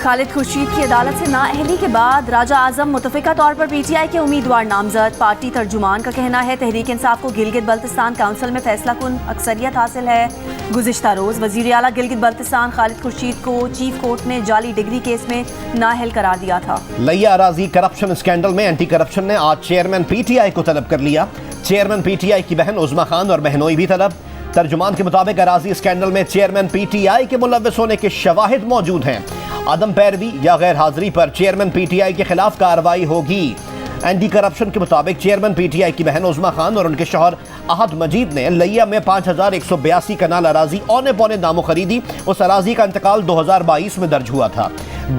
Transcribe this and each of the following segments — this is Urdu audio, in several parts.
خالد خورشید کی عدالت سے نااہلی کے بعد راجہ اعظم متفقہ طور پر پی ٹی آئی کے امیدوار نامزد. پارٹی ترجمان کا کہنا ہے تحریک انصاف کو گلگت بلتستان کونسل میں فیصلہ کن اکثریت حاصل ہے. گزشتہ روز وزیر اعلیٰ گلگت بلتستان خالد خورشید کو چیف کورٹ نے جعلی ڈگری کیس میں نااہل قرار دیا تھا. لیا اراضی کرپشن اسکینڈل میں اینٹی کرپشن نے آج چیئرمین پی ٹی آئی کو طلب کر لیا. چیئرمین پی ٹی آئی کی بہن عظمیٰ خان اور بہنوئی بھی طلب. ترجمان کے مطابق اراضی اسکینڈل میں چیئرمین پی ٹی آئی کے ملوث ہونے کے شواہد موجود ہیں. عدم پیروی یا غیر حاضری پر چیئرمین پی ٹی آئی کے خلاف کارروائی ہوگی. اینٹی کرپشن کے مطابق چیئرمین پی ٹی آئی کی بہن عظمیٰ خان اور ان کے شوہر احد مجید نے لیا میں 5182 کنال اراضی اونے پونے داموں خریدی. اس اراضی کا انتقال 2022 میں درج ہوا تھا.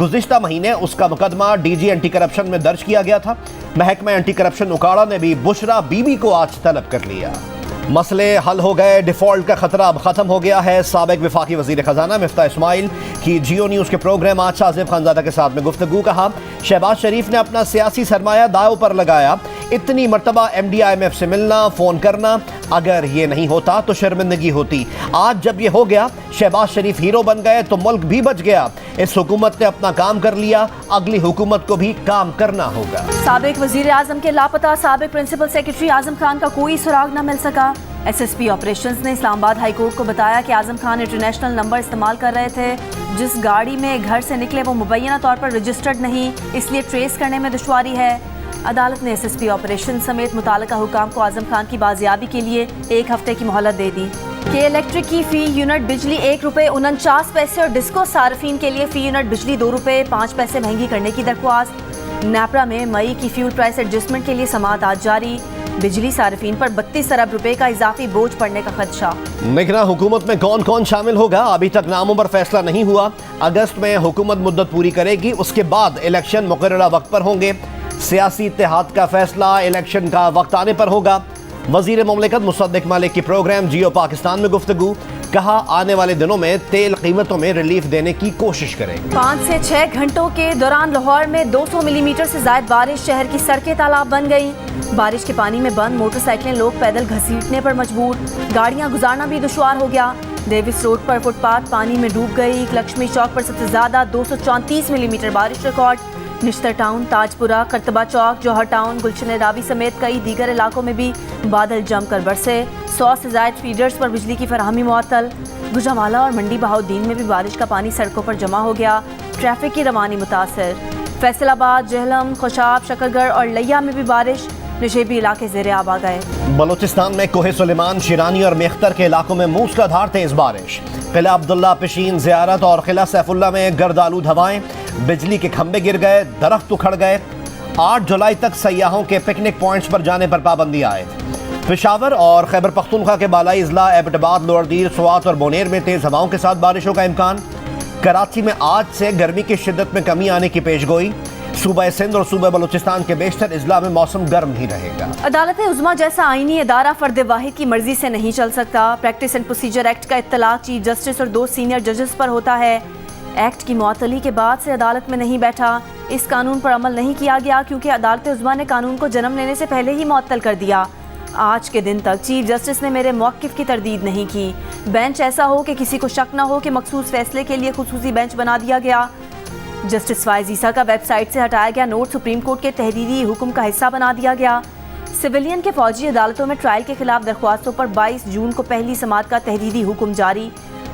گزشتہ مہینے اس کا مقدمہ ڈی جی اینٹی کرپشن میں درج کیا گیا تھا. محکمہ اینٹی کرپشن اکاڑا نے بھی بشرا بی بی کو آج طلب کر لیا. مسئلے حل ہو گئے، ڈیفالٹ کا خطرہ اب ختم ہو گیا ہے. سابق وفاقی وزیر خزانہ مفتاح اسماعیل کی جیو نیوز کے پروگرام آج شاہزیب خانزادہ کے ساتھ میں گفتگو. کہا شہباز شریف نے اپنا سیاسی سرمایہ داؤ پر لگایا. اتنی مرتبہ M D I M F سے ملنا، فون کرنا، اگر یہ نہیں ہوتا تو شرمندگی ہوتی. آج جب یہ ہو گیا، شہباز شریف ہیرو بن گئے تو ملک بھی بچ گیا. اس حکومت نے اپنا کام کر لیا، اگلی حکومت کو بھی کام کرنا ہوگا. سابق وزیر اعظم کے لاپتہ سابق پرنسپل سیکرٹری اعظم خان کا کوئی سراغ نہ مل سکا. ایس ایس پی آپریشنز نے اسلام آباد ہائی کورٹ کو بتایا کہ اعظم خان انٹرنیشنل نمبر استعمال کر رہے تھے. جس گاڑی میں گھر سے نکلے وہ مبینہ طور پر رجسٹرڈ نہیں، اس لیے ٹریس کرنے میں دشواری ہے. عدالت نے ایس ایس پی آپریشن سمیت متعلقہ حکام کو اعظم خان کی بازیابی کے لیے 1 ہفتے کی مہلت دے دی. کہ الیکٹرک کی فی یونٹ بجلی ₹1.49 اور ڈسکو صارفین کے لیے فی یونٹ بجلی ₹2.05 مہنگی کرنے کی درخواست. نیپرا میں مئی کی فیول پرائس ایڈجسٹمنٹ کے لیے سماعت آج جاری. بجلی صارفین پر 32 ارب روپے کا اضافی بوجھ پڑنے کا خدشہ. نگراں حکومت میں کون کون شامل ہوگا ابھی تک ناموں پر فیصلہ نہیں ہوا. اگست میں حکومت مدت پوری کرے گی، اس کے بعد الیکشن مقررہ وقت پر ہوں گے. سیاسی اتحاد کا فیصلہ الیکشن کا وقت آنے پر ہوگا. وزیر مملکت مصدق مالک کی پروگرام جیو پاکستان میں گفتگو. کہا آنے والے دنوں میں تیل قیمتوں میں ریلیف دینے کی کوشش کریں گے. 5 سے 6 گھنٹوں کے دوران لاہور میں 200 ملی میٹر سے زائد بارش. شہر کی سڑکیں تالاب بن گئی. بارش کے پانی میں بند موٹر سائیکلیں لوگ پیدل گھسیٹنے پر مجبور. گاڑیاں گزارنا بھی دشوار ہو گیا. ڈیوس روڈ پر فٹ پاتھ پانی میں ڈوب گئی. لکشمی چوک پر سب سے زیادہ 234 ملی میٹر بارش ریکارڈ. نشتر ٹاؤن، تاج پورہ، کرتبہ چوک، جوہر ٹاؤن، گلشن راوی سمیت کئی دیگر علاقوں میں بھی بادل جم کر برسے. 100 سے زائد فیڈرز پر بجلی کی فراہمی معطل. گوجرانوالہ اور منڈی بہاؤالدین میں بھی بارش کا پانی سڑکوں پر جمع ہو گیا. ٹریفک کی روانی متاثر. فیصل آباد، جہلم، خوشاب، شکرگڑھ اور لیا میں بھی بارش. نشیبی علاقے زیر آب آ گئے. بلوچستان میں کوہ سلیمان، شیرانی اور میختر کے علاقوں میں موسلادھار تیز بارش. قلعہ عبداللہ، پشین، زیارت اور قلعہ سیف اللہ میں گرد آلود ہوائیں. بجلی کے کھمبے گر گئے، درخت اکھڑ گئے. 8 جولائی تک سیاحوں کے پکنک پوائنٹس پر جانے پر پابندی عائد. پشاور اور خیبر پختونخوا کے بالائی اضلاع ایبٹ آباد، لوئر دیر، سوات اور بونیر میں تیز ہواؤں کے ساتھ بارشوں کا امکان. کراچی میں آج سے گرمی کی شدت میں کمی آنے کی پیشگوئی. صوبہ سندھ اور صوبہ بلوچستان کے بیشتر اضلاع میں موسم گرم ہی رہے گا. عدالت عظمیٰ جیسا آئینی ادارہ فرد واحد کی مرضی سے نہیں چل سکتا. پریکٹس اینڈ پروسیجر ایکٹ کا اطلاق چیف جسٹس اور 2 سینئر ججز پر ہوتا ہے. ایکٹ کی معطلی کے بعد سے عدالت میں نہیں بیٹھا. اس قانون پر عمل نہیں کیا گیا کیونکہ عدالت عظمیٰ نے قانون کو جنم لینے سے پہلے ہی معطل کر دیا. آج کے دن تک چیف جسٹس نے میرے موقف کی تردید نہیں کی. بینچ ایسا ہو کہ کسی کو شک نہ ہو کہ مخصوص فیصلے کے لیے خصوصی بینچ بنا دیا گیا. جسٹس فائز عیسیٰ کا ویب سائٹ سے ہٹایا گیا نوٹ سپریم کورٹ کے تحریری حکم کا حصہ بنا دیا گیا. سویلین کے فوجی عدالتوں میں ٹرائل کے خلاف درخواستوں پر 22 جون کو پہلی سماعت کا تحریری حکم جاری.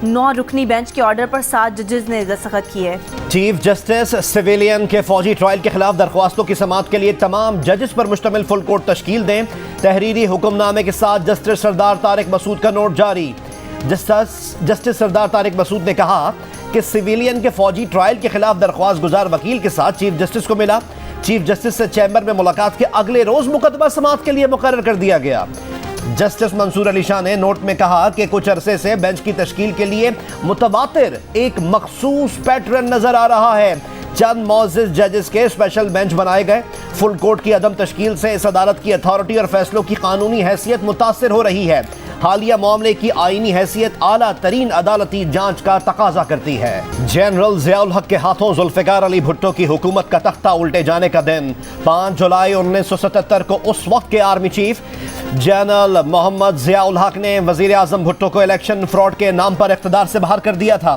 9 رکنی بینچ کے آرڈر پر 7 ججز نے دستخط کیے. چیف جسٹس سویلین کے فوجی ٹرائل کے خلاف درخواستوں کی سماعت کے لیے تمام ججز پر مشتمل فل کورٹ تشکیل دیں. تحریری حکم نامے کے ساتھ جسٹس سردار طارق مسعود کا نوٹ جاری. جسٹس سردار طارق مسعود نے کہا کہ سویلین کے فوجی ٹرائل کے خلاف درخواست گزار وکیل کے ساتھ چیف جسٹس کو ملا. چیف جسٹس سے چیمبر میں ملاقات کے اگلے روز مقدمہ سماعت کے لیے مقرر کر دیا گیا. جسٹس منصور علی شاہ نے نوٹ میں کہا کہ کچھ عرصے سے بینچ کی تشکیل کے لیے متواتر ایک مخصوص پیٹرن نظر آ رہا ہے. چند معزز ججز کے اسپیشل بینچ بنائے گئے. فل کورٹ کی عدم تشکیل سے اس عدالت کی اتھارٹی اور فیصلوں کی قانونی حیثیت متاثر ہو رہی ہے. حالیہ معاملے کی آئینی حیثیت اعلیٰ ترین عدالتی جانچ کا تقاضا کرتی ہے. جنرل ضیاء الحق کے ہاتھوں ذوالفقار علی بھٹو کی حکومت کا تختہ الٹے جانے کا دن 5 جولائی 1977 کو اس وقت کے آرمی چیف جنرل محمد ضیاء الحق نے وزیر اعظم بھٹو کو الیکشن فراڈ کے نام پر اقتدار سے باہر کر دیا تھا.